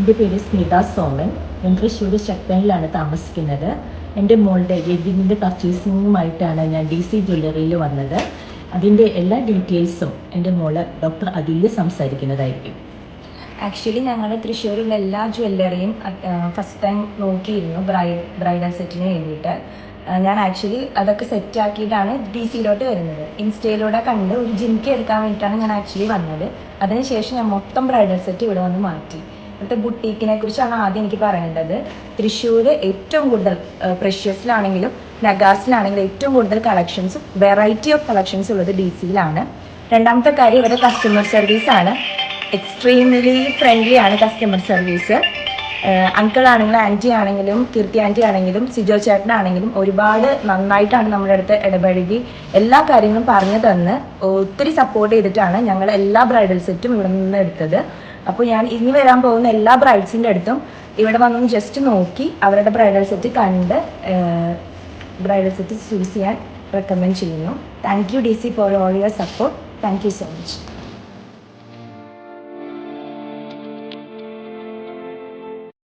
എൻ്റെ പേര് സ്മിത സോമൻ. ഞാൻ തൃശ്ശൂർ ശക്തനിലാണ് താമസിക്കുന്നത്. എൻ്റെ മോളുടെ വെഡ്ഡിങ്ങിൻ്റെ പർച്ചേസിങ്ങുമായിട്ടാണ് ഞാൻ DC ജ്വല്ലറിയിൽ വന്നത്. അതിൻ്റെ എല്ലാ ഡീറ്റെയിൽസും എൻ്റെ മോള് ഡോക്ടർ അതുല്യ സംസാരിക്കുന്നതായിരിക്കും. ആക്ച്വലി ഞങ്ങൾ തൃശ്ശൂരുള്ള എല്ലാ ജ്വല്ലറിയും ഫസ്റ്റ് ടൈം നോക്കിയിരുന്നു ബ്രൈഡൽ സെറ്റിന് വേണ്ടിയിട്ട്. ഞാൻ ആക്ച്വലി അതൊക്കെ സെറ്റാക്കിയിട്ടാണ് DCയിലോട്ട് വരുന്നത്. ഇൻസ്റ്റയിലൂടെ കണ്ട് ഒരു ജിമിക്ക് എടുക്കാൻ വേണ്ടിയിട്ടാണ് ഞാൻ ആക്ച്വലി വന്നത്. അതിനുശേഷം ഞാൻ മൊത്തം ബ്രൈഡൽ സെറ്റ് ഇവിടെ വന്ന് മാറ്റി. ഇവിടുത്തെ ബുട്ടീക്കിനെ കുറിച്ചാണ് ആദ്യം എനിക്ക് പറയേണ്ടത്. തൃശ്ശൂർ ഏറ്റവും കൂടുതൽ പ്രഷ്യസിലാണെങ്കിലും നഗാർസിലാണെങ്കിലും ഏറ്റവും കൂടുതൽ കളക്ഷൻസും വെറൈറ്റി ഓഫ് കളക്ഷൻസ് ഉള്ളത് DCയിലാണ്. രണ്ടാമത്തെ കാര്യം ഇവരുടെ കസ്റ്റമർ സർവീസാണ്. എക്സ്ട്രീംലി ഫ്രണ്ട്ലി ആണ് കസ്റ്റമർ സർവീസ്. അങ്കിൾ ആണെങ്കിലും ആൻറ്റി ആണെങ്കിലും കീർത്തി ആൻറ്റി ആണെങ്കിലും സിജോ ചേട്ടനാണെങ്കിലും ഒരുപാട് നന്നായിട്ടാണ് നമ്മുടെ അടുത്ത് ഇടപഴകി എല്ലാ കാര്യങ്ങളും പറഞ്ഞു തന്ന് ഒത്തിരി സപ്പോർട്ട് ചെയ്തിട്ടാണ് ഞങ്ങൾ എല്ലാ ബ്രൈഡൽ സെറ്റും ഇവിടെ നിന്ന് എടുത്തത്. അപ്പോൾ ഞാൻ ഇനി വരാൻ പോകുന്ന എല്ലാ ബ്രൈഡ്സിൻ്റെ അടുത്തും ഇവിടെ വന്നൊന്ന് ജസ്റ്റ് നോക്കി അവരുടെ ബ്രൈഡൽ സെറ്റ് കണ്ട് ബ്രൈഡൽ സെറ്റ് ചൂസ് ചെയ്യാൻ റെക്കമെൻഡ് ചെയ്യുന്നു. Thank you DC for all your support. Thank you so much.